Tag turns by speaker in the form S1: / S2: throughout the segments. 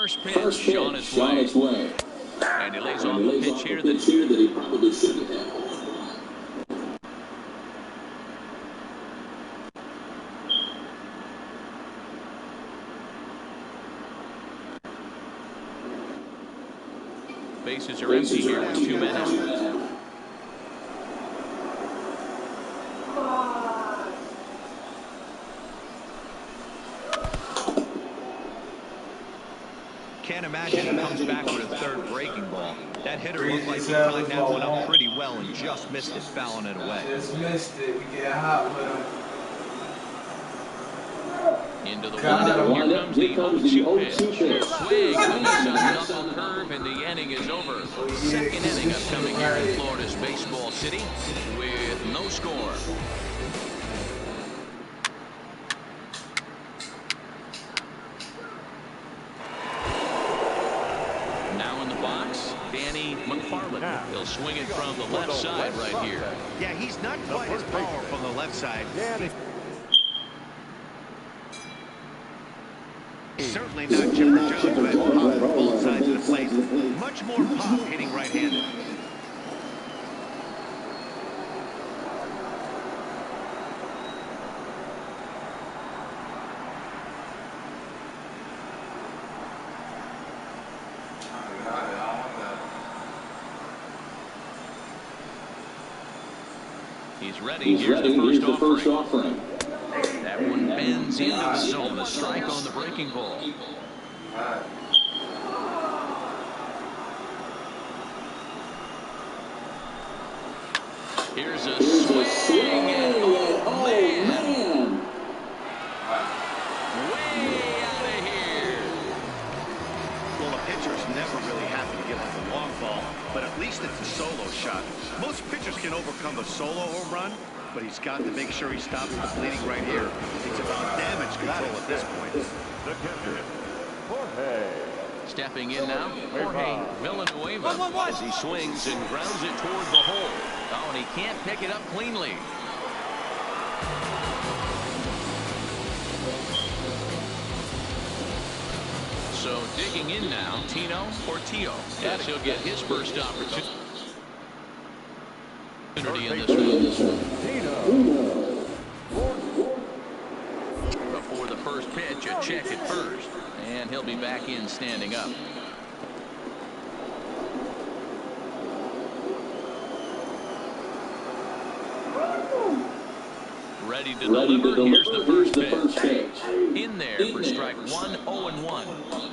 S1: First pitch on its way. And he lays off a pitch here that he probably shouldn't have. Bases are empty here with 2 men out.
S2: Can't imagine he comes back with a third breaking ball. That hitter looked like he timed that one up pretty well and just missed it, fouling it away.
S3: Just missed it. We get hot with him.
S1: Into the windup. Here comes the 0-2 pitch. Swing and a double curve, and the inning is over. Second inning upcoming here in Florida's Baseball City with no score. He'll swing it from the left side right here.
S2: Yeah, he's not quite as powerful from the left side. Certainly not Chipper Jones, who has pop from both sides of the plate. Much more pop hitting right-handed.
S1: He's ready. Here's the first offering. That one bends into the zone. A strike on the breaking ball. Here's a swing, and oh man. Way out of here.
S2: Well, the pitcher's never really happy to give up a long ball, but at least it's a solo shot. Most pitchers can overcome a solo home run, but he's got to make sure he stops the bleeding right here. It's about damage control at this point.
S1: Stepping in now, Jorge Villanueva, as he swings and grounds it toward the hole. Oh, and he can't pick it up cleanly. So digging in now, Tino Portillo. Yes, he'll get his first opportunity in this one. Before the first pitch, a check at first. And he'll be back in standing up. Ready to deliver. Here's the first pitch. In there for strike one, 0-1.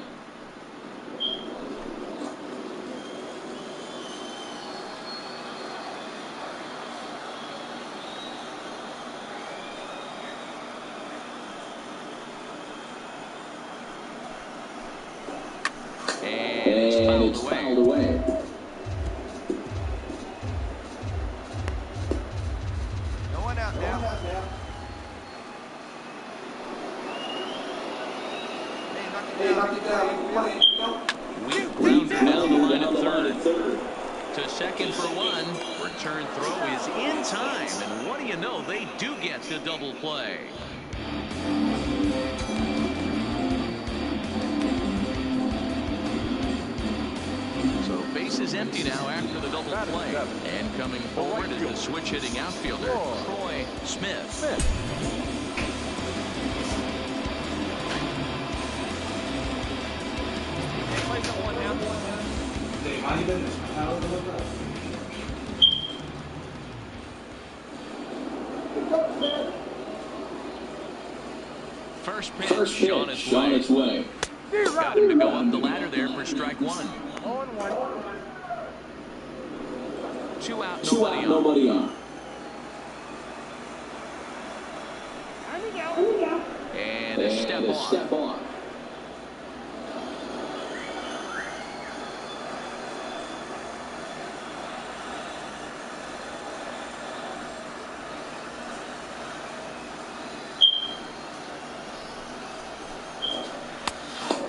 S1: And it's fouled away.
S2: No one out now.
S1: We've grounded down the line at third. To second for one. Return throw is in time. And what do you know? They do get the double play. Base is empty now after the double play. And coming forward is the switch-hitting outfielder, Troy Smith. First pitch on its way. Got him to go up the ladder there for strike one.
S3: 0-1.
S1: 2 out, nobody on. And a step on.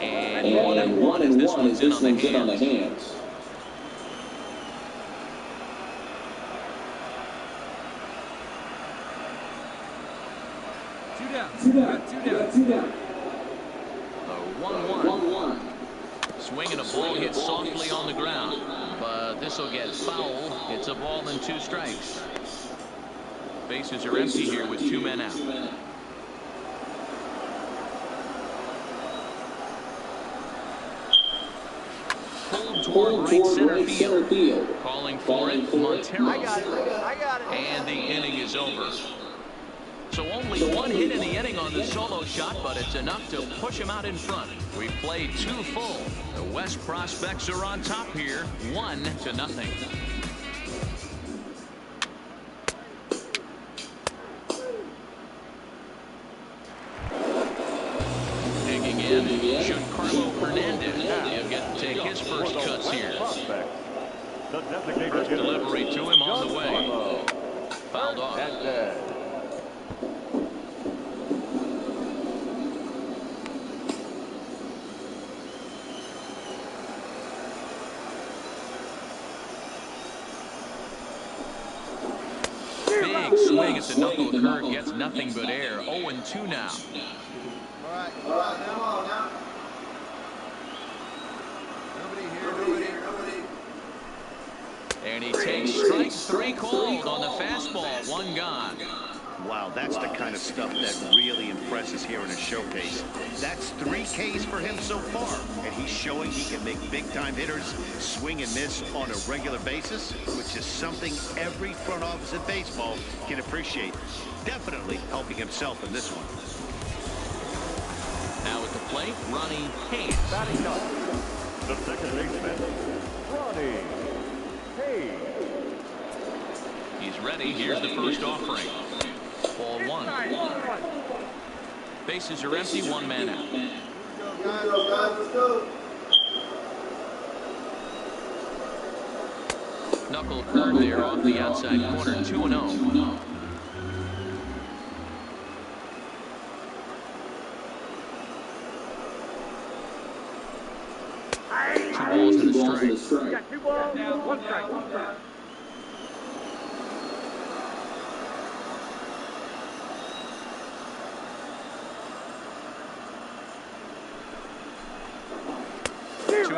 S1: And 1 as this one's in on the hands. Two down. 1-1. swing and a ball hit softly on the ground. But this will get foul. It's a ball and 2 strikes. Bases are empty here with 2 men out. Pulled toward right center field. Calling for it, Montero.
S3: I got it.
S1: And the inning is over. So only 1 hit in the inning on the solo shot, but it's enough to push him out in front. We've played 2 full. The West prospects are on top here, 1-0. Digging in, Giancarlo Hernandez. He'll get to take his first cuts here. First delivery to him on the way. Fouled off. Big swing at the knuckle curve, gets nothing but air. 0-2 now.
S3: All right, come on now. Nobody here.
S1: And he takes strike 3 called on the fastball. 1 gone.
S2: Wow, that's the kind of stuff that really impresses here in a showcase. That's 3 Ks for him so far, and he's showing he can make big-time hitters swing and miss on a regular basis, which is something every front office in baseball can appreciate. Definitely helping himself in this one.
S1: Now at the plate, Ronnie Hayes.
S4: Batting up, the second baseman, Ronnie Hayes.
S1: He's ready. Here's the first offering. Ball 1. Bases are empty, 1 man out.
S3: Let's go.
S1: Knuckle curve there off the outside corner. 2-0. Two balls and a strike.
S4: Got 2 balls, 1 strike.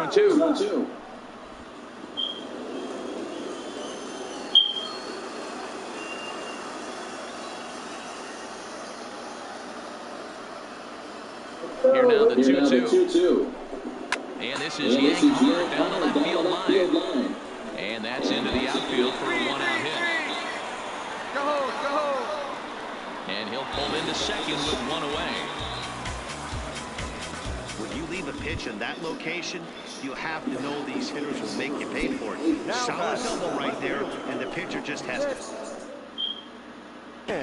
S1: 2-2. Here now the 2-2. And this is Yang hard down the left field line. And that's into the outfield for a 1-out hit.
S3: Go.
S1: And he'll pull into second with 1 away.
S2: When you leave a pitch in that location, you have to know these hitters will make you pay for it. Solid double right there, and the pitcher just has to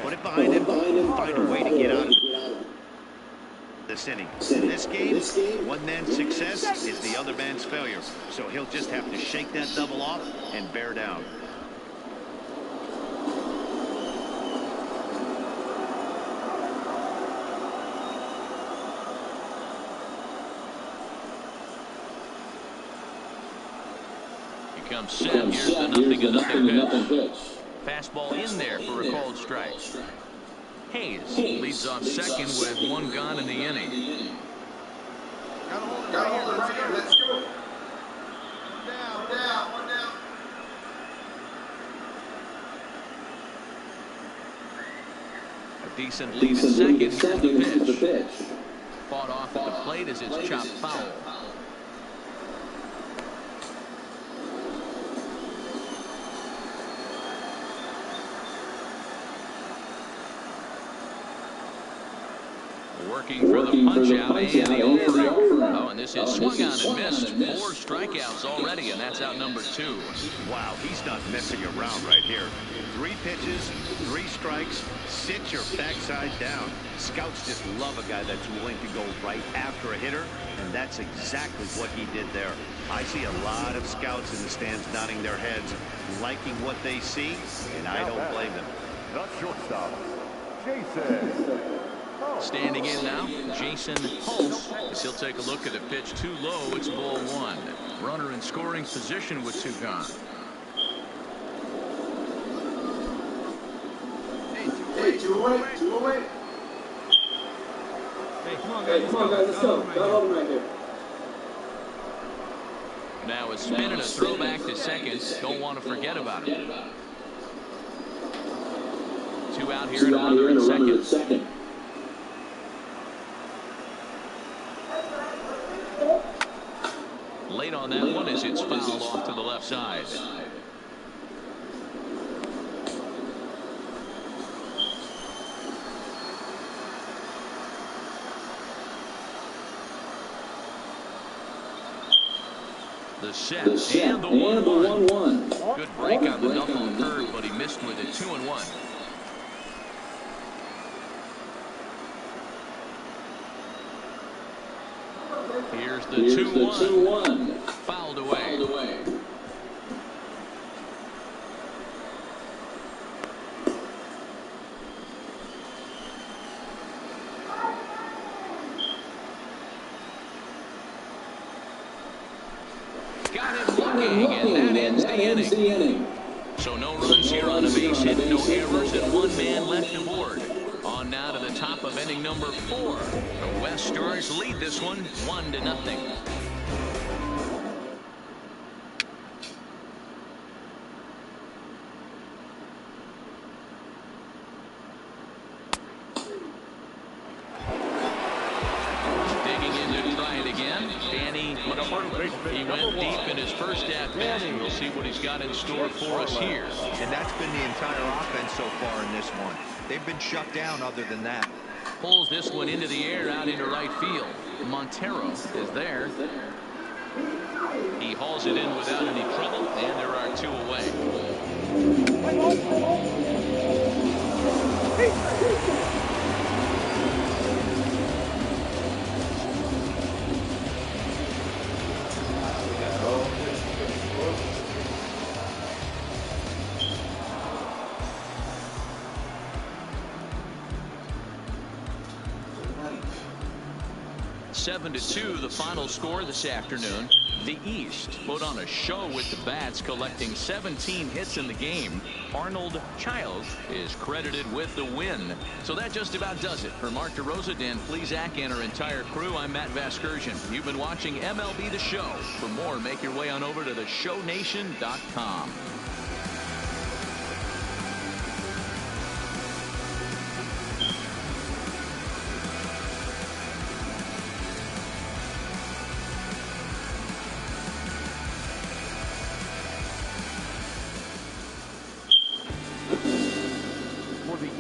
S2: put it behind him, find a way to get out of this inning. In this game, one man's success is the other man's failure. So he'll just have to shake that double off and bear down.
S1: Comes set. Here's the 0-0 pitch. Fastball in there for a called strike. Hayes leads off second with 1 gone in the inning.
S3: Gotta hold it right here. Let's go. One down.
S1: A decent lead at second. Here's the pitch. Fought off at the plate as it's chopped foul. Working for the punch-out and the offering. Oh, and this is swung on and missed. 4 strikeouts already, and that's out number 2.
S2: Wow, he's not messing around right here. 3 pitches, 3 strikes. Sit your backside down. Scouts just love a guy that's willing to go right after a hitter, and that's exactly what he did there. I see a lot of scouts in the stands nodding their heads, liking what they see, and I don't blame them.
S4: The shortstop, Jason.
S1: Standing in now, Jason Pulse, as he'll take a look at a pitch too low. It's ball 1. Runner in scoring position with 2 gone.
S3: Hey, two away.
S5: Hey, come on guys, let's go. Got hold him right here.
S1: Now a spin and a throw back to second. Don't want to forget about him. 2 out here and a runner at second. Late on that one as it's fouled off to the left side. The set and the 1-1. Good break on the knuckle curve, but he missed with it. 2-1. Here's the 2-1. Fouled away. Got him looking, and that ends the inning. So no runs here on a base hit, no errors, and 1 man left aboard. On now to the top of inning number 4. The West Stars lead this one 1-0. He went deep in his first at-bat, and we'll see what he's got in store for us here.
S5: And that's been the entire offense so far in this one. They've been shut down other than that.
S1: Pulls this one into the air out into right field. Montero is there. He hauls it in without any trouble, and there are 2 away. Seven to 2, the final score this afternoon. The East put on a show with the bats, collecting 17 hits in the game. Arnold Child is credited with the win. So that just about does it. For Mark DeRosa, Dan Plesac, and our entire crew, I'm Matt Vasgersian. You've been watching MLB The Show. For more, make your way on over to theshownation.com.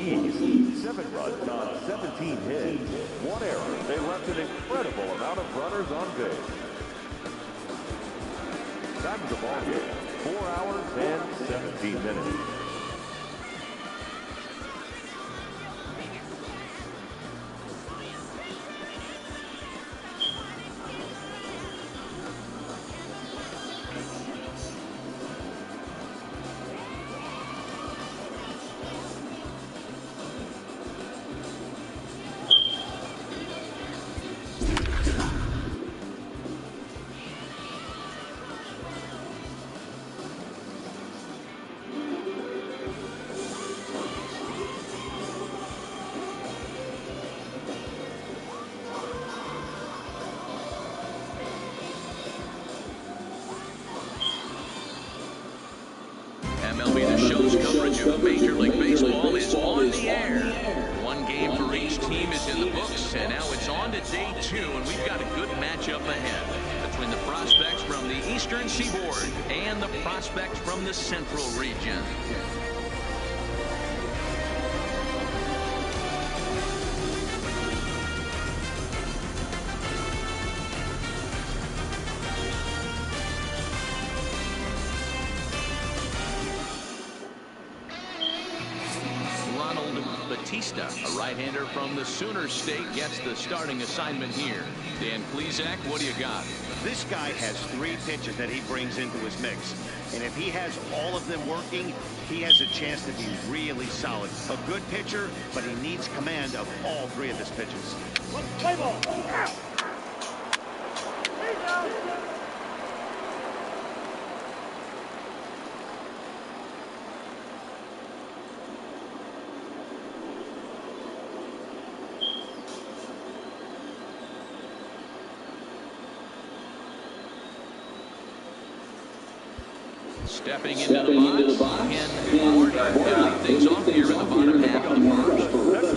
S4: East, 7 runs on 17 hits, 1 error. They left an incredible amount of runners on base. Time of the ball game, 4 hours and 17 minutes.
S1: MLB The Show's coverage of Major League Baseball is on the air. 1 game for each team is in the books, and now it's on to day 2, and we've got a good matchup ahead between the prospects from the Eastern Seaboard and the prospects from the Central region. A right-hander from the Sooner State gets the starting assignment here. Dan Plesac, what do you got?
S2: This guy has 3 pitches that he brings into his mix. And if he has all of them working, he has a chance to be really solid. A good pitcher, but he needs command of all 3 of his pitches. Play ball.
S1: Stepping into the box, Ken Ward leading things off here in the bottom half of the first.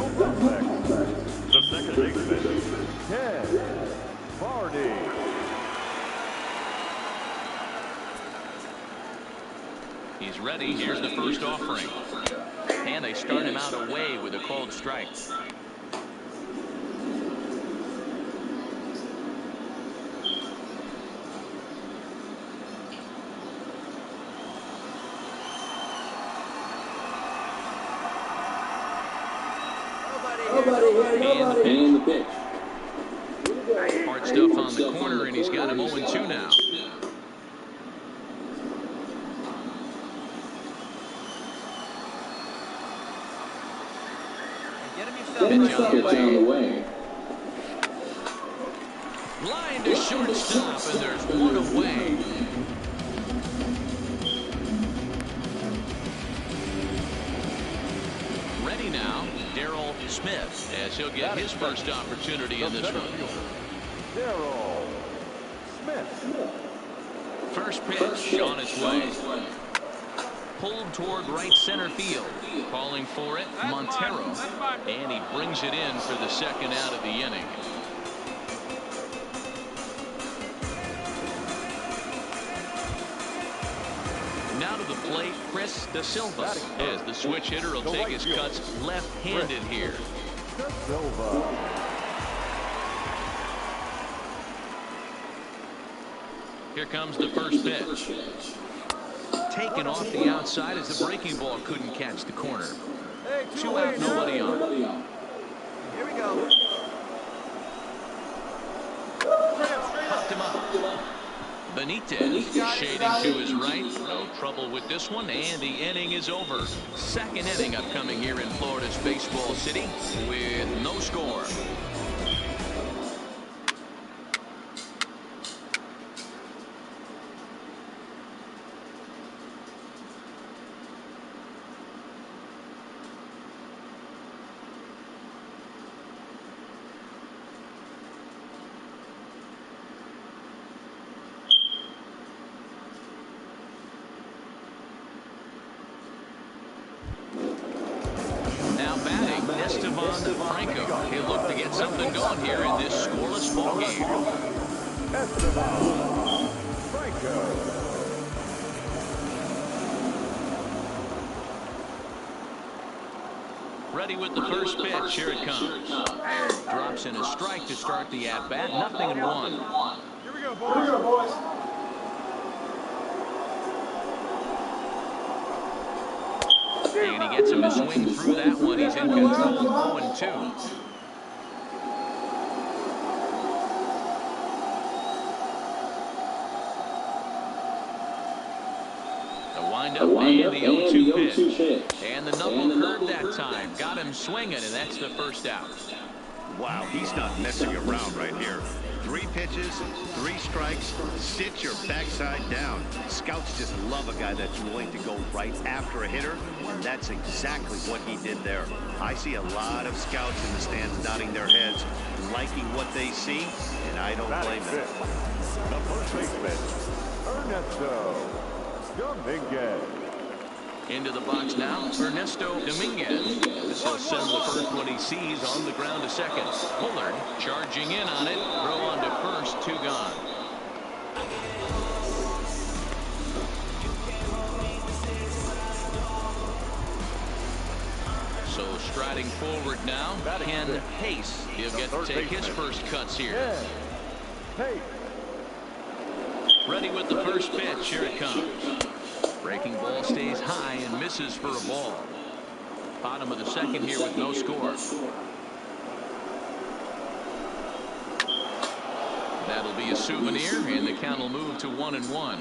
S4: The second baseman, Ken Vardy.
S1: He's ready. Here's the first offering. And they start him out away with a called strike. And the pitch. Hard stuff on the corner, and he's got him 0-2 now. Pitch on the way. Line to shortstop, and there's one away. Ready now, Darryl Smith, as he'll get his first opportunity in this one.
S4: Darryl Smith.
S1: First pitch on its way. Pulled toward right center field. Calling for it, Montero. And he brings it in for the second out of the inning. Now to the plate, Chris Da Silva, as the switch hitter will take his cuts left-handed here.
S4: Da Silva.
S1: Here comes the first pitch. Taken off the outside as the breaking ball couldn't catch the corner. 2 out, nobody on.
S3: Here we go.
S1: Popped him up. Benitez shading to his right. No trouble with this one, and the inning is over. Second inning upcoming here in Florida's Baseball City with no score. He'll look to get something going here in this scoreless ball game. Ready with the first pitch. Here it comes. Drops in a strike to start the at-bat. 0-1.
S3: Here we go, boys.
S1: And he gets him to swing through that one. He's in control. 0-2. The windup and the 0-2 pitch. And the knuckle curve that time. Got him swinging, and that's the first out.
S2: Wow, he's not messing around right here. 3 pitches, 3 strikes, sit your backside down. Scouts just love a guy that's willing to go right after a hitter, and that's exactly what he did there. I see a lot of scouts in the stands nodding their heads, liking what they see, and I don't blame them.
S4: The first baseman, Ernesto Dominguez.
S1: Into the box now, Ernesto Dominguez. This will send the first one he sees on the ground to second. Bullard charging in on it. Throw on to first, 2 gone. So striding forward now, Ken Pace. He'll get to take his first cuts here. Ready with the first pitch. Here it comes. Breaking ball stays high and misses for a ball. Bottom of the second here with no score. That'll be a souvenir, and the count will move to 1-1.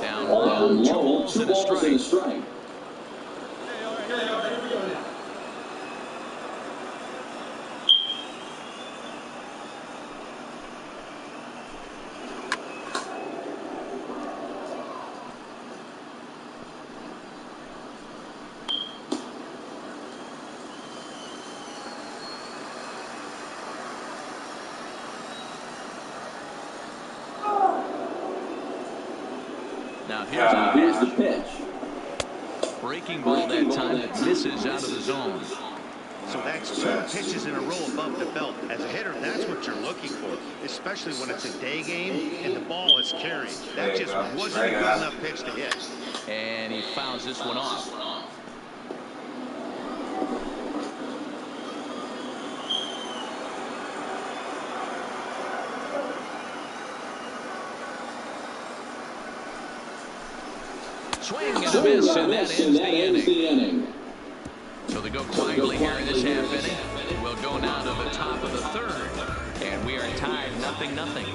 S1: Down low, 2 balls and a strike. Here's the pitch. Breaking ball that time, misses out of the zone.
S2: So that's 2 pitches in a row above the belt. As a hitter, that's what you're looking for, especially when it's a day game and the ball is carried. That just wasn't a good enough pitch to hit.
S1: And he fouls this one off. Swing and a miss, and that ends the inning. So they go quietly here in this half inning. We'll go now to the top of the 3rd, and we are tied 0-0.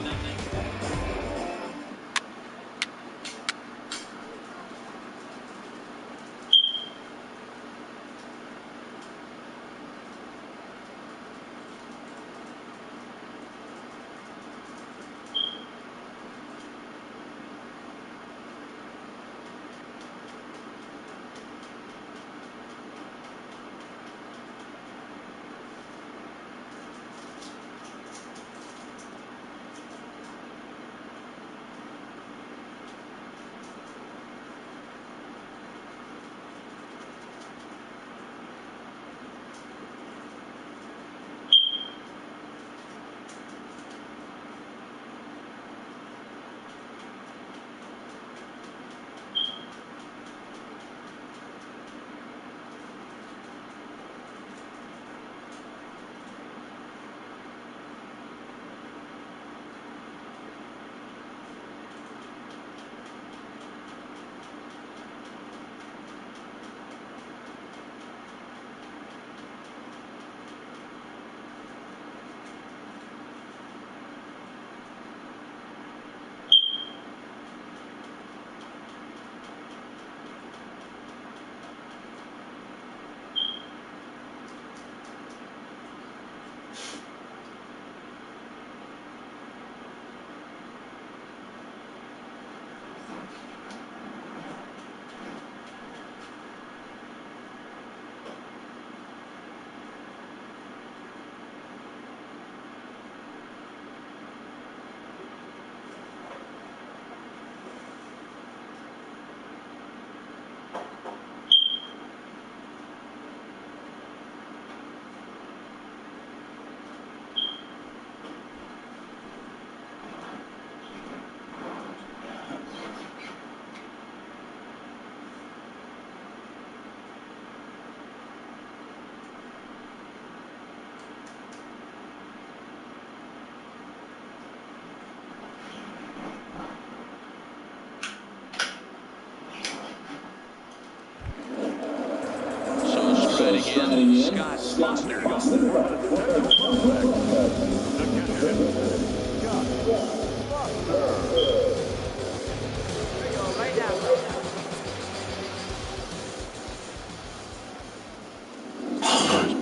S1: Again, Scott Foster. First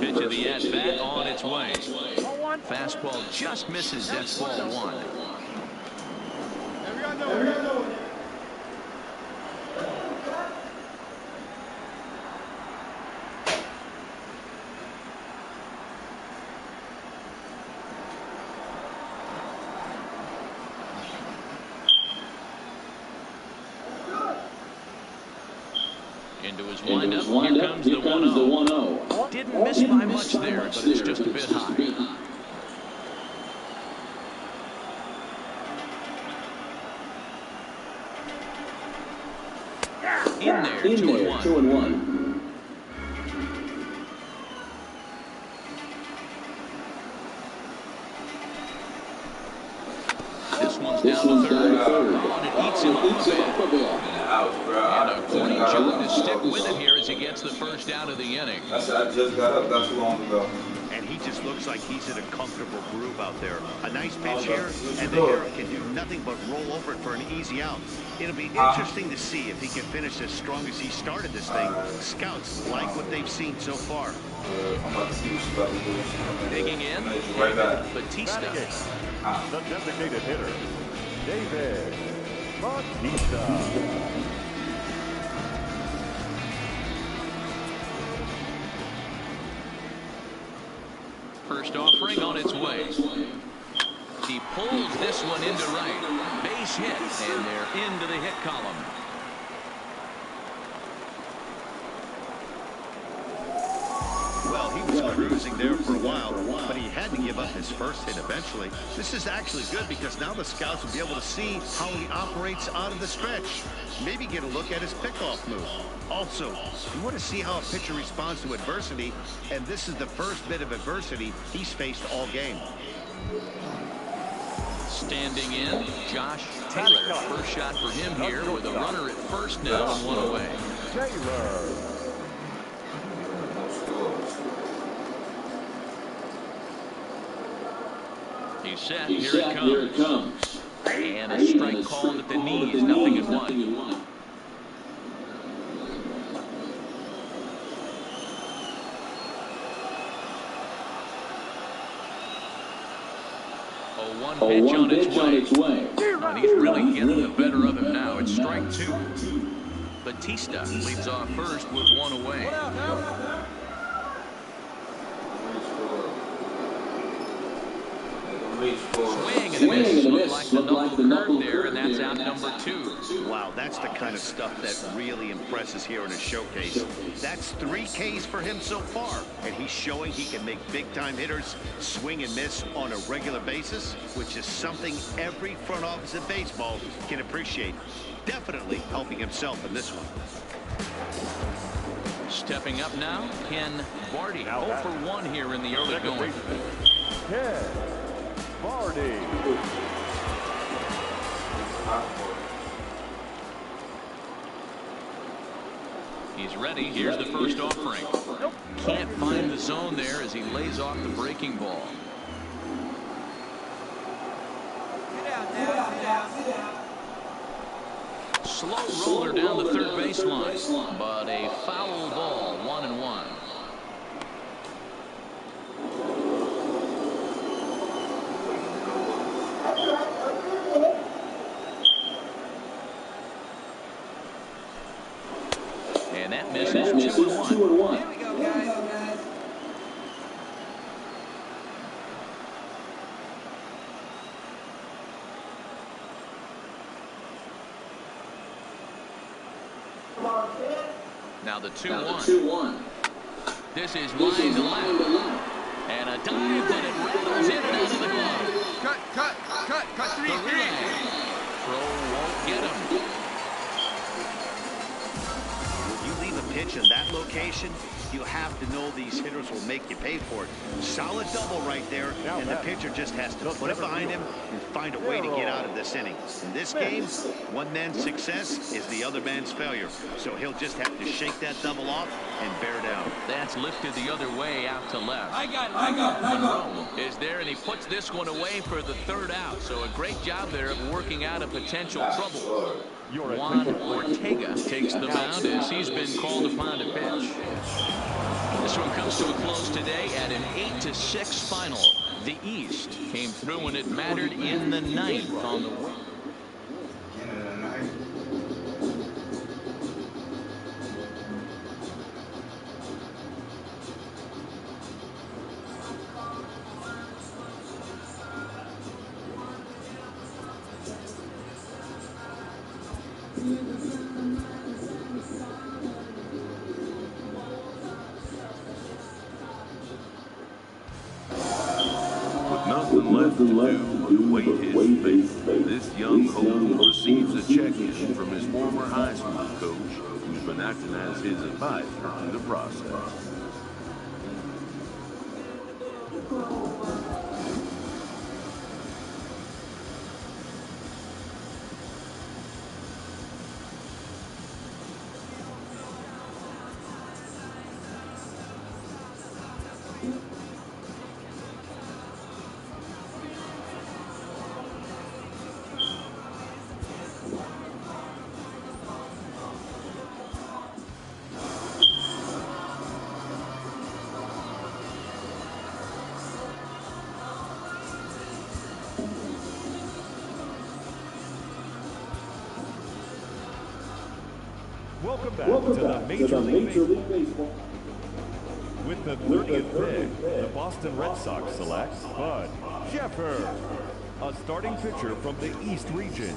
S1: pitch of the at-bat on its way. Fastball just misses. That's ball 1. Into his windup. Here comes the 1-0. Didn't miss by much there, but it's just a bit high. In there, 2-1. This one's down to 3rd. And it eats him up a bit. And a clean job to stick with it here as he gets the first out of the inning.
S6: I just got up not too long ago.
S2: And he just looks like he's in a comfortable groove out there. A nice pitch here, and the hero can do nothing but roll over it for an easy out. It'll be interesting to see if he can finish as strong as he started this thing. Scouts like what they've seen so far.
S6: I'm about to see what she's about to do.
S1: Digging in,
S6: Right back.
S1: Batista.
S4: The designated hitter, David Batista.
S1: First offering on its way. He pulls this one into right. Base hit, and they're into the hit column.
S2: he was cruising there for a while, but he had to give up his first hit eventually. This is actually good because now the scouts will be able to see how he operates out of the stretch. Maybe get a look at his pickoff move. Also, you want to see how a pitcher responds to adversity, and this is the first bit of adversity he's faced all game.
S1: Standing in, Josh Taylor. First shot for him here with a runner at first now and one away.
S4: Taylor.
S1: He's set. Here it comes. And a strike called at the knees. Nothing in one. One pitch on its way. And he's really getting the better of him now. It's strike two. Batista leads off first with one away. Swing and a miss. Looked like the knuckle curve there, and that's out number two.
S2: Wow, that's the kind of stuff that really impresses here in a showcase. That's 3 Ks for him so far, and he's showing he can make big-time hitters swing and miss on a regular basis, which is something every front office in baseball can appreciate. Definitely helping himself in this one.
S1: Stepping up now, Ken Vardy. 0 for 1 here in the early going.
S4: Ken Vardy.
S1: He's ready. Here's the first offering. Can't find the zone there as he lays off the breaking ball. Slow roller down the third baseline, but a foul ball, 1-1. And that misses 2-1.
S3: Here we go, guys.
S1: Now the 2-1. This is line to left. And a dive, but it rattles in and out of the glove.
S3: Cut 3 feet.
S1: Throw won't get him.
S2: You leave a pitch in that location, you have to know these hitters will make you pay for it. Solid double right there, and the pitcher just has to put it behind him and find a way to get out of this inning. In this game, one man's success is the other man's failure, so he'll just have to shake that double off and bear down.
S1: That's lifted the other way out to left.
S3: I got it.
S1: Monroe is there, and he puts this one away for the third out. So a great job there of working out a potential trouble. Juan Ortega takes the mound as he's been called upon to pitch. This one comes to a close today at an 8-6 final. The East came through when it mattered in the 9th on the way.
S7: Nothing left to do but wait his fate. This young hope receives a check-in from his former high school coach, who's been acting as his advisor through the process.
S4: Welcome back to the Major League Baseball. With the 30th pick, the Boston Red Sox select Bud Sheffer, a starting pitcher from the East region.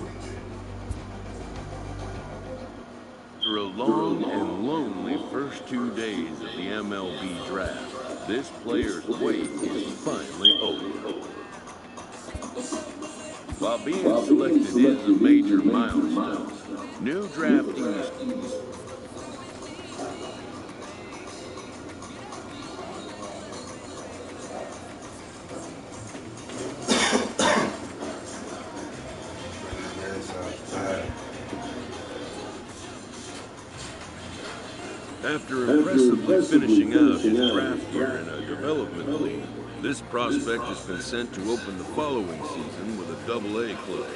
S7: After a long and lonely first 2 days of the MLB draft, This player's wait is finally over. While being selected is a major milestone, new draftees After impressively finishing out his draft year in a development league, this prospect has been sent to open the following season with a Double-A club.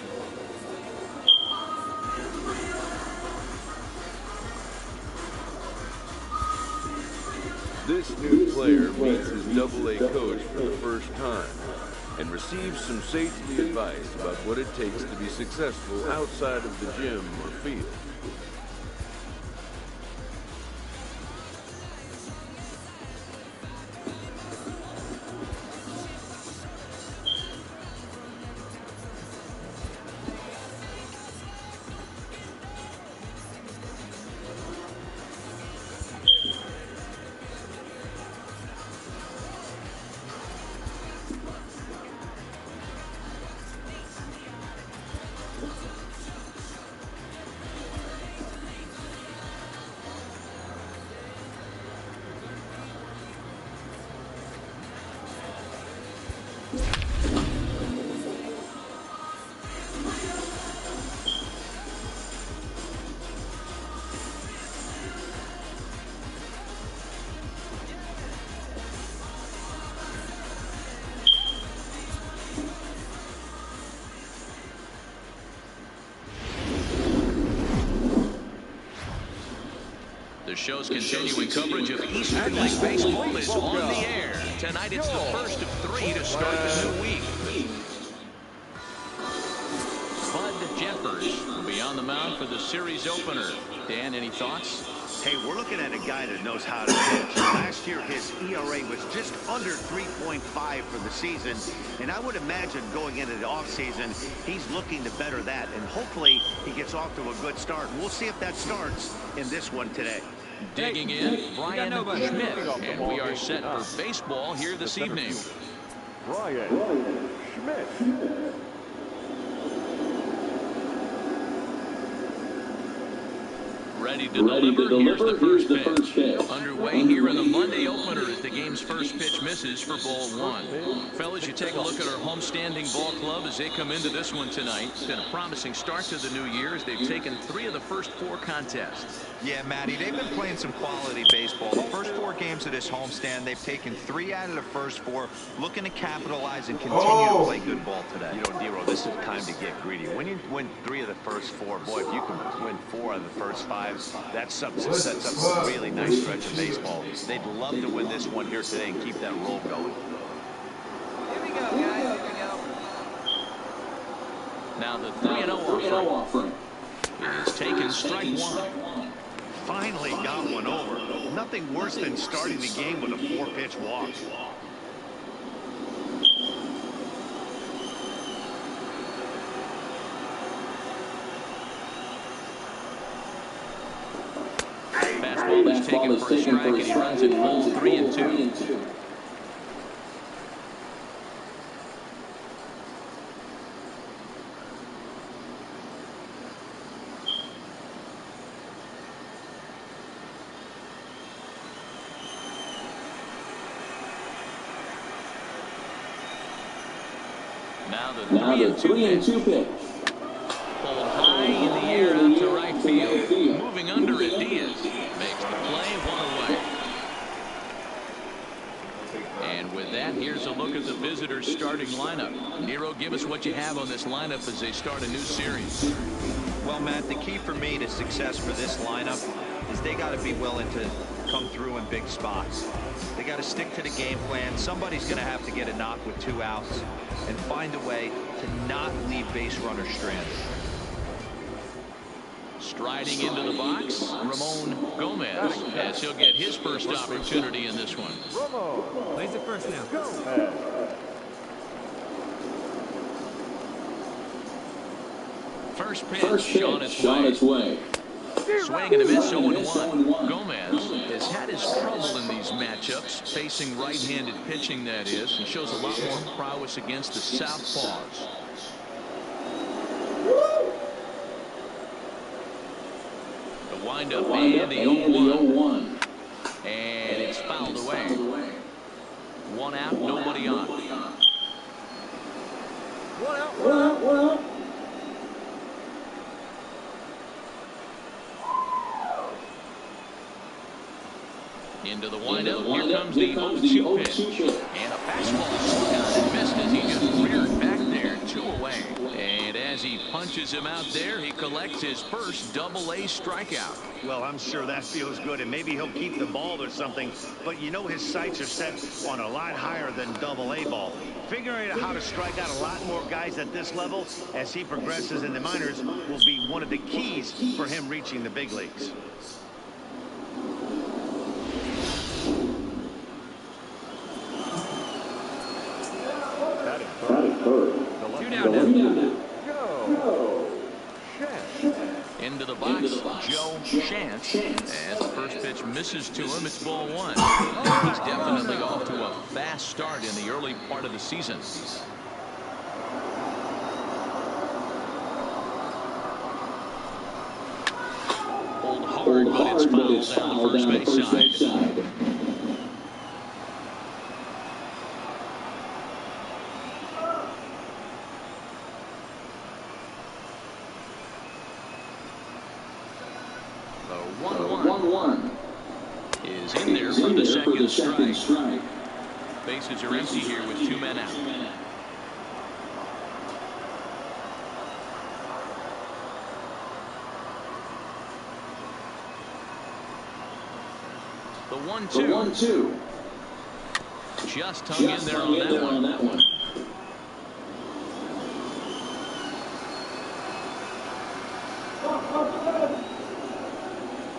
S7: This new player meets his Double-A coach for the first time and receives some safety advice about what it takes to be successful outside of the gym or field.
S1: The show's continuing coverage of Eastern League Baseball is on the air. Tonight it's the first of 3 to start the new week. Bud Jeffers will be on the mound for the series opener. Dan, any thoughts?
S2: Hey, we're looking at a guy that knows how to pitch. Last year, his ERA was just under 3.5 for the season. And I would imagine going into the offseason, he's looking to better that. And hopefully, he gets off to a good start. We'll see if that starts in this one today.
S1: Digging in, Brian Schmidt. And we are set for baseball here this evening.
S4: Brian Schmidt.
S1: Ready to deliver. Here's the first pitch. Underway here in the Monday opener as the game's first pitch misses for ball 1. Fellas, you take a look at our homestanding ball club as they come into this one tonight. It's been a promising start to the new year as they've taken 3 of the first 4 contests.
S5: Yeah, Matty, they've been playing some quality baseball. The first 4 games of this homestand, they've taken 3 out of the first 4, looking to capitalize and continue to play good ball today.
S8: You know, Dero, this is time to get greedy. When you win 3 of the first 4, boy, if you can win 4 of the first 5, that sets up a really nice stretch of baseball. They'd love to win this one here today and keep that roll going.
S3: Here we go, guys. Here we go.
S1: Now the 3-0 offering is taken strike 1.
S2: Finally got one over. Nothing worse than starting the game with a 4-pitch walk.
S1: Fastball is taken for a strike, and he runs it full 3-2. Now the 3-2 pitch. Pulled high in the air out to right field. Moving under it, Diaz makes the play, 1 away. And with that, here's a look at the visitors' starting lineup. Nero, give us what you have on this lineup as they start a new series.
S5: Well, Matt, the key for me to success for this lineup is they got to be willing to come through in big spots. They got to stick to the game plan. Somebody's going to have to get a knock with 2 outs and find a way to not leave base runners stranded.
S1: Striding into the box, Ramon Gomez, as he'll get his first opportunity in this one.
S3: Plays it first now.
S1: First pitch on its way. Swing and a miss, 0-1. Gomez has had his trouble in these matchups, facing right-handed pitching, that is. He shows a lot more prowess against the southpaws. The windup and the 0-1. And it's fouled away. 1 out, nobody on.
S3: 1 out, 1 out, 1 out.
S1: Into the windup. Here comes the 0-2 pitch. And a fastball swung on and missed as he just reared back there. 2 away. And as he punches him out there, he collects his first double-A strikeout.
S2: Well, I'm sure that feels good, and maybe he'll keep the ball or something. But you know his sights are set on a lot higher than double-A ball. Figuring out how to strike out a lot more guys at this level as he progresses in the minors will be one of the keys for him reaching the big leagues.
S1: Into the box, Joe Chance. As the first pitch misses to him, it's ball 1. He's definitely off to a fast start in the early part of the season. Pulled hard, but it's fouled down the first base side. The 1-1 is in there for the second strike. Bases are empty here with 2 men out. The 1-2. Just hung in there on that one.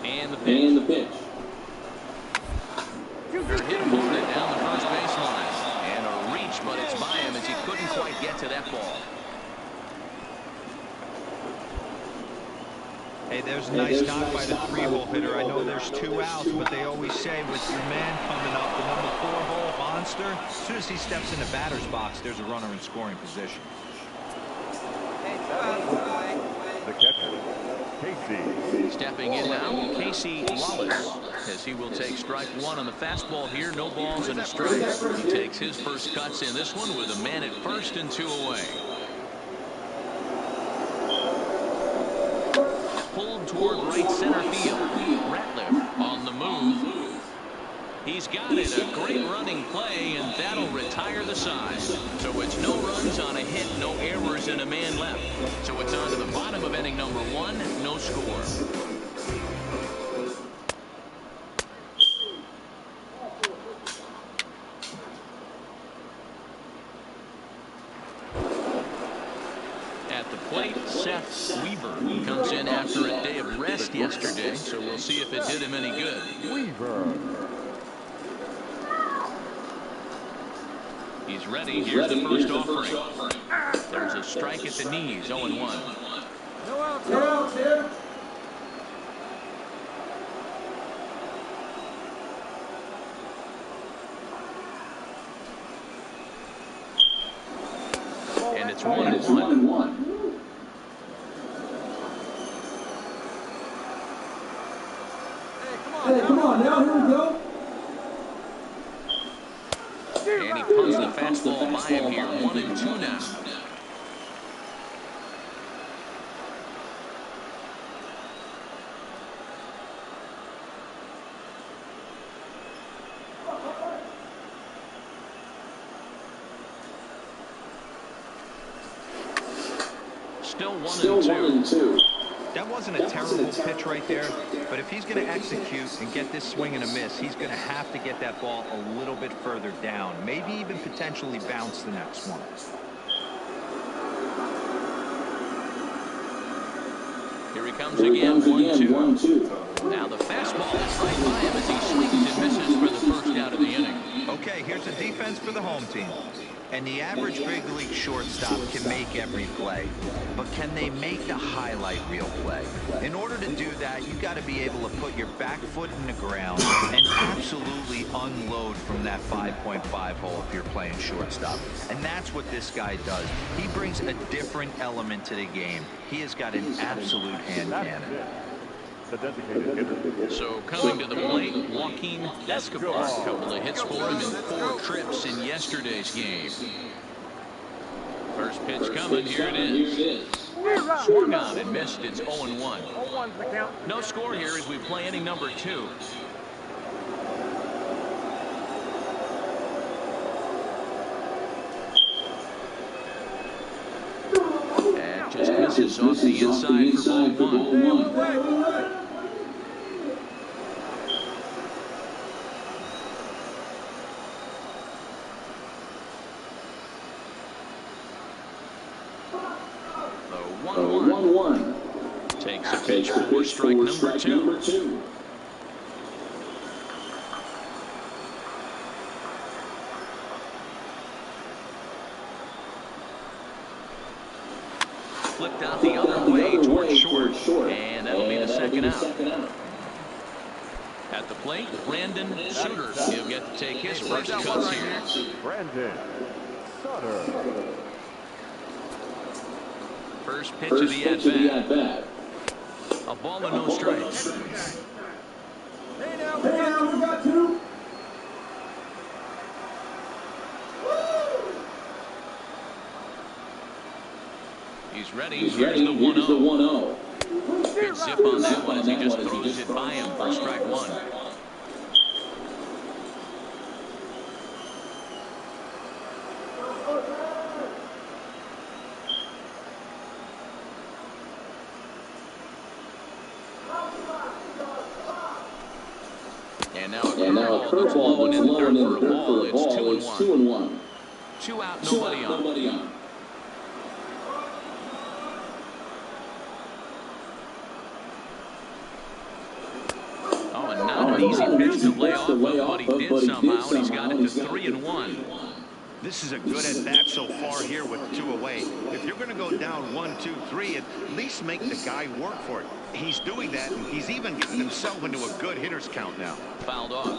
S1: And the pitch. They're hit hard it down the first baseline. And a reach, but it's by him as he couldn't quite get to that ball.
S5: Hey, there's a nice knock by the 3-hole hitter. I know there's 2 outs, but they always say with your man coming up, the number 4-hole monster, as soon as he steps in the batter's box, there's a runner in scoring position.
S4: The catcher, Casey.
S1: Stepping in now, Casey Wallace, as he will take strike 1 on the fastball here. No balls and a strike. He takes his first cuts in this one with a man at first and 2 away. Pulled toward right center field. Ratliff on the move. He's got it. A great running play, and that'll retire the side. So it's no runs on a hit, no errors, and a man left. So it's on to the bottom of inning number 1, no score. At the plate, Seth Weaver comes in after a day of rest yesterday, so we'll see if it did him any good.
S4: Weaver.
S1: He's ready. Here's the first offering. There's a strike at the knees, 0-1.
S3: No outs here.
S1: And it's 1-1.
S3: Hey, come on now, here we go.
S1: And he punts the fastball by him here. 1-2 now. Still 1-2.
S5: That wasn't a terrible pitch right there, but if he's going to execute and get this swing and a miss, he's going to have to get that ball a little bit further down, maybe even potentially bounce the next one.
S1: Here he comes again, 1-2. Now the fastball is right by him as he swings and misses for the first out of the inning.
S5: Okay, here's a defense for the home team. And the average big league shortstop can make every play, but can they make the highlight reel play? In order to do that, you got to be able to put your back foot in the ground and absolutely unload from that 5.5 hole if you're playing shortstop. And that's what this guy does. He brings a different element to the game. He has got an absolute hand cannon.
S1: So coming to the plate, Joaquin Escobar. A couple of hits for him in 4 trips in yesterday's game. First pitch coming, here it is. Swung on and missed, it's 0-1. No score here as we play inning number 2. That just misses off the inside for ball 1. The 1-1. Takes a pitch for strike number 2. Flipped out the other way towards short. And that'll be the second out. At the plate, Brandon Sutter. He'll get to take his first cuts here.
S4: Brandon Sutter.
S1: First pitch of the at-bat. A ball and no strikes.
S3: Hey now, we got 2.
S1: He's ready. Here's the 1-0. Good zip on that one as he just throws it by him for strike 1. And now a curveball that's low and in the dirt for a ball. It's 2-1. 2 out, nobody on. Oh, and not an easy pitch to lay off, but he did somehow, and he's got it to 3-1.
S2: This is a good at-bat so far here with 2 away. If you're going to go down 1, 2, 3, at least make the guy work for it. He's doing that, and he's even getting himself into a good hitter's count now.
S1: Fouled off.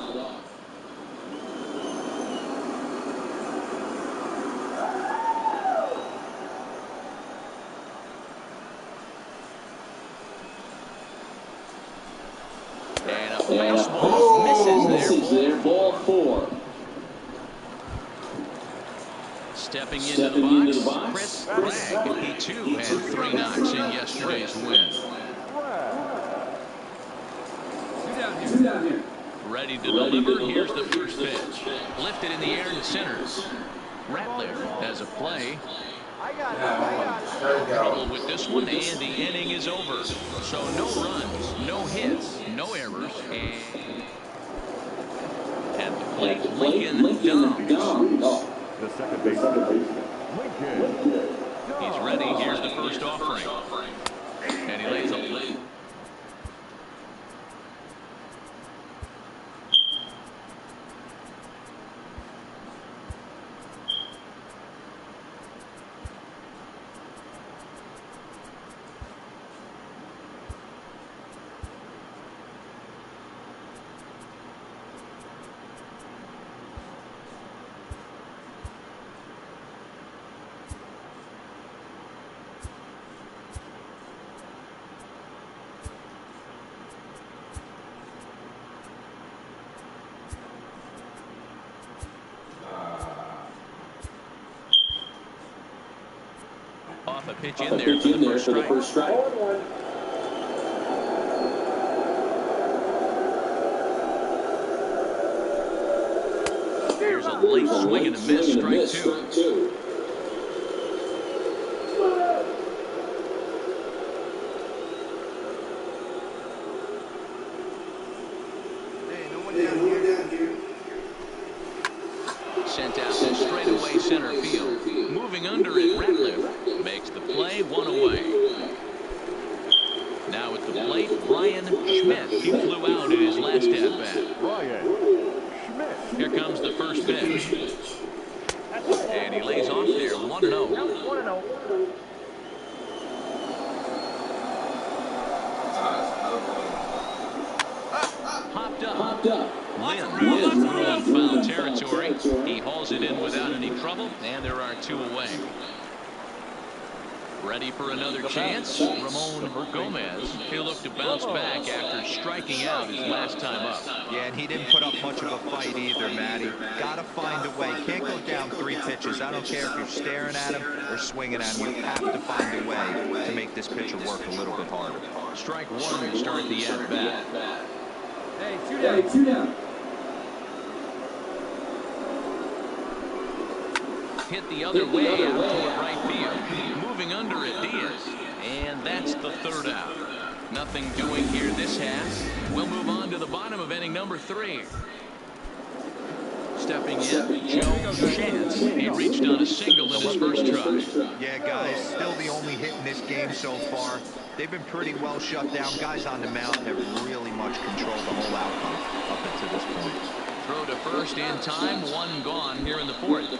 S1: And a fastball misses there. Ball 4. Stepping into the box, Chris Bragg. He too had 3 knocks in yesterday's win.
S3: Down here.
S1: Ready to deliver. Here's the first pitch. Lifted in the air to center. Ratliff has a play. Trouble with this one, and the inning is over. So no runs, no hits, no errors, and at the plate, Lincoln Dom.
S4: The second baseman, Lincoln.
S1: He's ready. Here's the first offering, and he lays a lead. Off a pitch in there for the first strike. Here's a late swing and a miss, strike 2.
S3: Hey, no one down here.
S1: Sent out to straightaway center field. Moving under it, Ratliff makes the play, 1 away. Now at the plate, Brian Schmidt. He flew out in his last at-bat.
S4: Brian Schmidt.
S1: Here comes the first pitch. And he Popped up. Lynn in foul territory. He hauls it in without any trouble, and there are 2 away. Ready for another chance. Ramon Gomez. He'll look to bounce back after striking out his last time up.
S5: Yeah, and he didn't put up much of a fight either, Matty. Got to find a way. Can't go down 3 pitches. I don't care if you're staring at him or swinging at him. You have to find a way to make this pitcher work a little bit harder.
S1: Strike 1 to start the at-bat.
S3: Hey, 2 down.
S9: 2 down.
S1: Hit the other way out toward right field. Moving under it, Diaz. And that's the 3rd out. Nothing doing here this half. We'll move on to the bottom of inning number 3. Stepping in, Joe Chance. He reached on a single in his first try.
S5: Yeah, guys, still the only hit in this game so far. They've been pretty well shut down. Guys on the mound have really much controlled the whole outcome up until this point.
S1: Throw to first in time. 1 gone here in the 4th.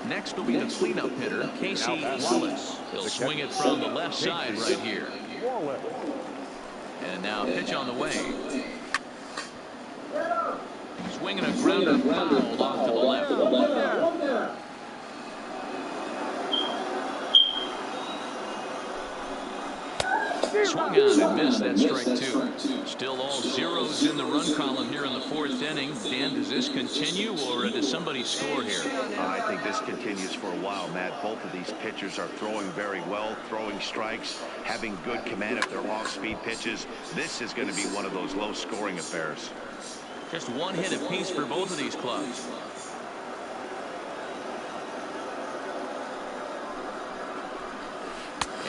S1: Next will be the cleanup hitter, Casey Wallace. He'll swing it from the left side right here. And now pitch on the way. Swinging a grounder foul off to the left. Swung on and missed. That's strike 2. Still all zeros in the run column here in the 4th inning. Dan, does this continue or does somebody score here?
S2: I think this continues for a while, Matt. Both of these pitchers are throwing very well, throwing strikes, having good command of their off-speed pitches. This is going to be one of those low-scoring affairs.
S1: Just 1 hit apiece for both of these clubs.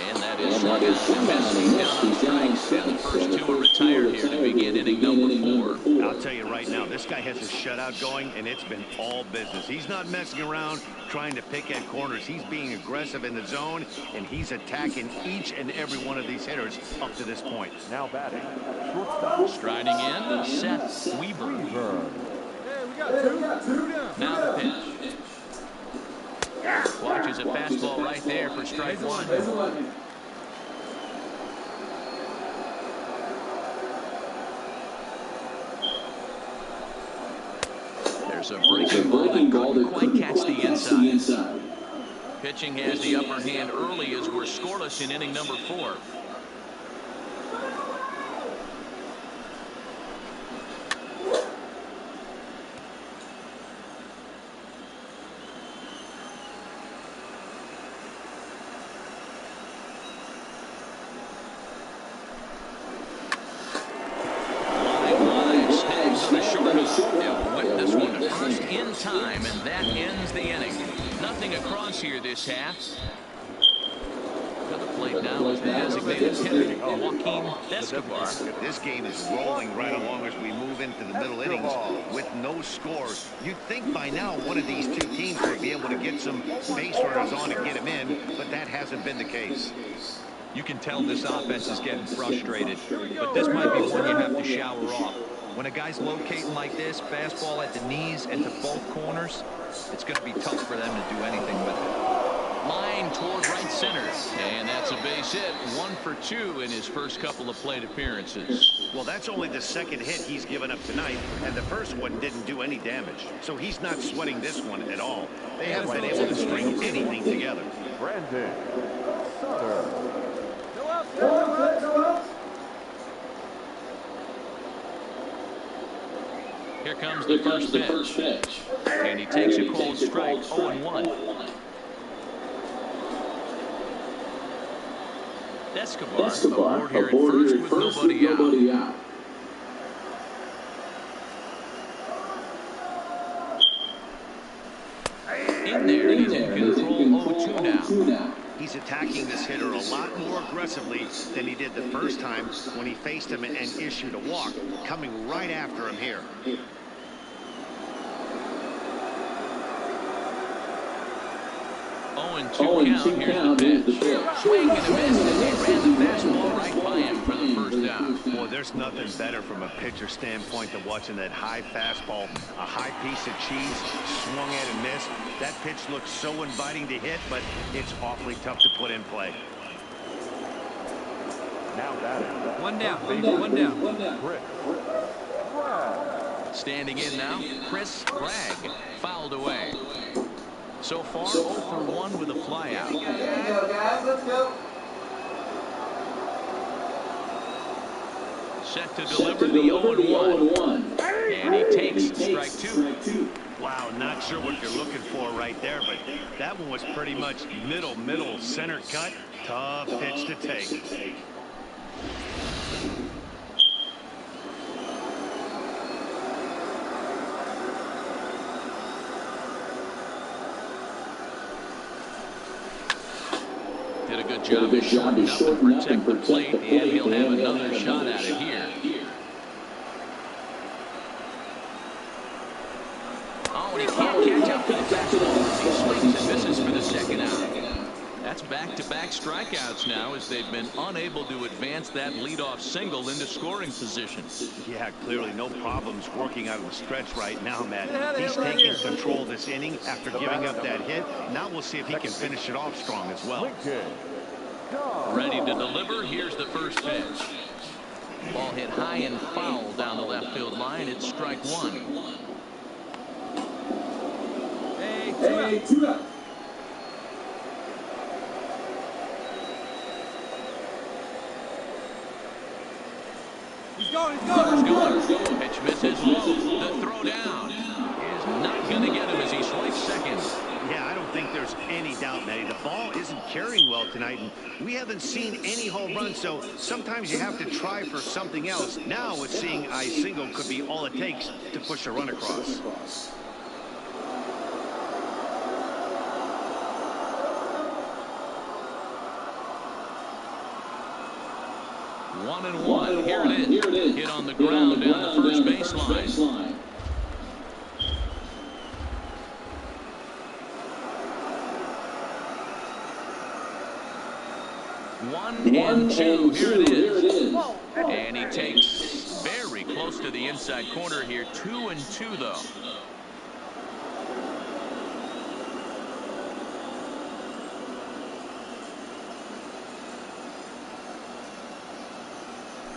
S1: And that is swung on and missed. The first 2 are retired here to begin inning number 4.
S2: I'll tell you right now, this guy has a shutout going, and it's been all business. He's not messing around trying to pick at corners. He's being aggressive in the zone, and he's attacking each and every one of these hitters up to this point.
S4: Now batting.
S1: Striding in, Seth Weaver.
S3: Hey, we got 2 down.
S1: Now the pitch. Watches a fastball right there for strike 1. There's a breaking ball that couldn't quite catch the inside. Pitching has the upper hand early as we're scoreless in inning number 4. Time, and that ends the inning. Nothing across here this half. To the plate now is the designated hitter, Joaquin Escobar.
S2: This game is rolling right along as we move into the middle innings with no scores. You'd think by now one of these 2 teams would be able to get some base runners on and get them in, but that hasn't been the case.
S5: You can tell this offense is getting frustrated, but this might be one you have to shower off. When a guy's locating like this, fastball at the knees and to both corners, it's going to be tough for them to do anything with it.
S1: Line toward right center, and that's a base hit. 1 for 2 in his first couple of plate appearances.
S2: Well, that's only the 2nd hit he's given up tonight, and the first one didn't do any damage. So he's not sweating this one at all. They haven't been able to string anything together.
S4: Brandon Sutter.
S3: Go out.
S1: Here comes the first pitch. And he takes a cold strike, 0-1. Escobar aboard here at first with nobody out. In there, he's in control, 0-2 now.
S2: He's attacking this hitter a lot more aggressively than he did the first time when he faced him and issued a walk, coming right after him here.
S1: 0-2 count. Here's the pitch. Swing and a miss, and he ran the fastball right by him for the first out.
S2: Boy, there's nothing better from a pitcher standpoint than watching that high fastball, a high piece of cheese, swung at and missed. That pitch looks so inviting to hit, but it's awfully tough to put in play.
S4: Now batting.
S3: One down.
S4: Chris.
S1: Standing in now, Chris Bragg, fouled away. So far, 0 for 1 with a flyout.
S6: Let's go.
S1: Set to deliver the 0-1. And he takes strike 2.
S2: Wow, not sure what you're looking for right there, but that one was pretty much middle, center cut. Tough pitch to take.
S1: Did a good job to shorten up and protect the plate, and he'll have another shot at it here. Oh, and he can't catch up to the fastball. He swings and misses for the second out. That's back-to-back strikeouts now, as they've been unable to advance that leadoff single into scoring position.
S2: Yeah, clearly no problems working out of the stretch right now, Matt. He's taking control of this inning after giving up that hit. Now we'll see if he can finish it off strong as well.
S1: Ready to deliver. Here's the first pitch. Ball hit high and foul down the left field line. It's strike 1.
S3: Hey, two out. He's going.
S1: Pitch misses low. The throw down is not going to get him as he swipes second.
S2: Yeah, I don't think there's any doubt, Matty. The ball isn't carrying well tonight, and we haven't seen any home runs, so sometimes you have to try for something else. Now, with seeing a single could be all it takes to push a run across.
S1: One and one. Here it is. Hit on the ground down the first baseline. 1 and 2. Here it is. And he takes very close to the inside corner here. 2 and 2 though.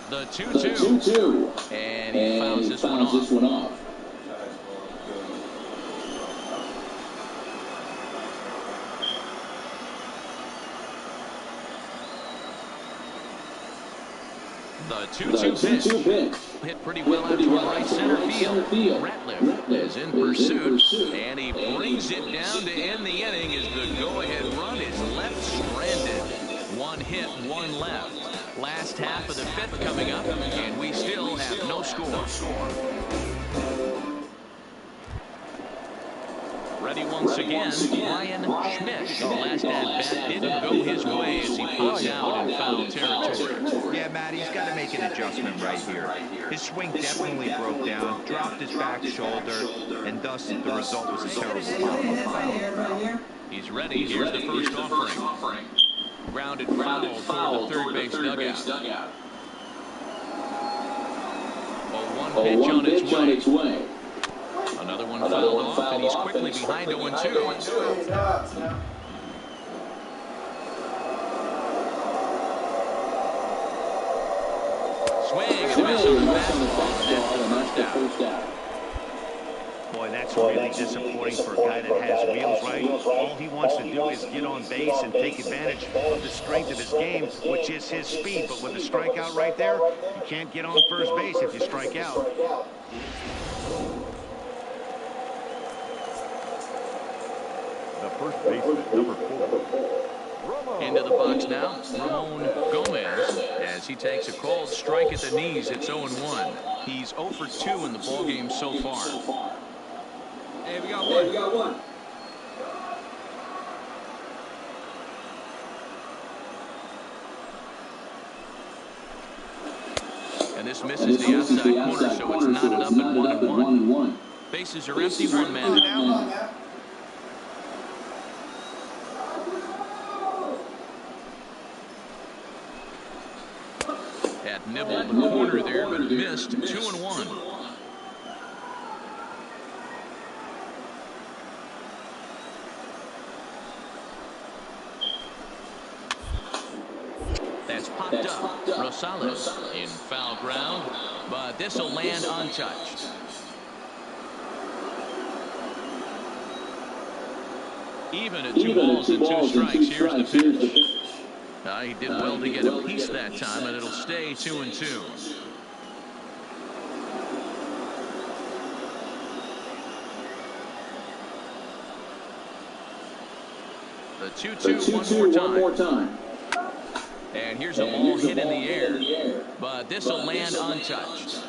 S1: The 2-2. And he fouls this one off. The 2-2 pitch. Hit pretty well out toward right center field. Ratliff is in pursuit, and he brings it down to end the inning as the go-ahead run is left stranded. 1 hit, 1 left. Last half of the 5th coming up, and we still have no score. Ready once again, Ryan Schmidt. The last at-bat didn't go his way as he pops out in foul territory.
S5: Yeah, Matt, he's got to make an adjustment right here. His swing definitely broke down, dropped his back shoulder, and thus the result was a terrible foul.
S1: He's ready. Here's the first offering. Grounded foul toward the third base dugout. One pitch on its way. Another one fouled off, and he's quickly behind 0-2. Swing and a miss on the fastball, and that's the first out.
S2: Boy, that's really disappointing for a guy that has wheels, right? All he wants to do is get on base and take advantage of the strength of his game, which is his speed. But with a strikeout right there, you can't get on first base if you strike out.
S4: The first baseman, number 4.
S1: Into the box now, Ramon Gomez, as he takes a cold strike at the knees. It's 0-1. He's 0 for 2 in the ballgame so far.
S3: Hey, we got one.
S1: And this misses the outside corner, so it's knotted up at 1-1. Bases are empty, 1 man down. Nibbled corner there, but missed. 2-1. That's popped up. Rosales in foul ground, but this will land untouched. Even at 2 balls and 2 strikes, here's the pitch. He did well to get a piece that time, and it'll stay 2-2. The 2-2 one more time. And here's a ball hit in the air, but this will land untouched.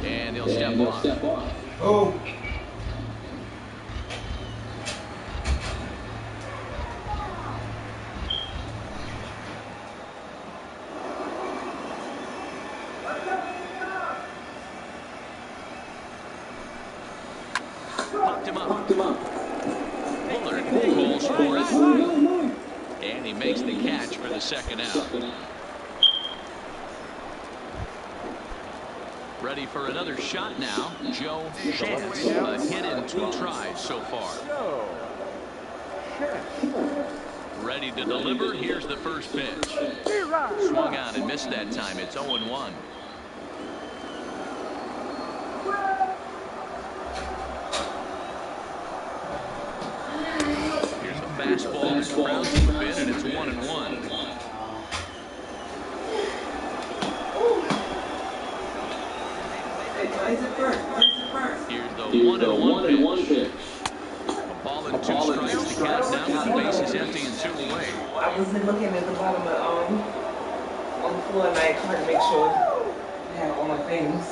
S1: And he'll step off.
S6: Oh.
S1: Popped him up. Bullard calls for it. And he makes the catch for the second out. Ready for another shot now. Joe Chance, a hit in 2 tries so far. Ready to deliver. Here's the first pitch. Swung out and missed that time. It's 0-1. Here's a fastball that's ground deep in, and it's 1-1. Here's the 1-1 pitch. A ball and 2 strikes to count down with the bases empty and 2 away.
S6: I was looking at the bottom of on the floor and I tried to make sure I had all my things.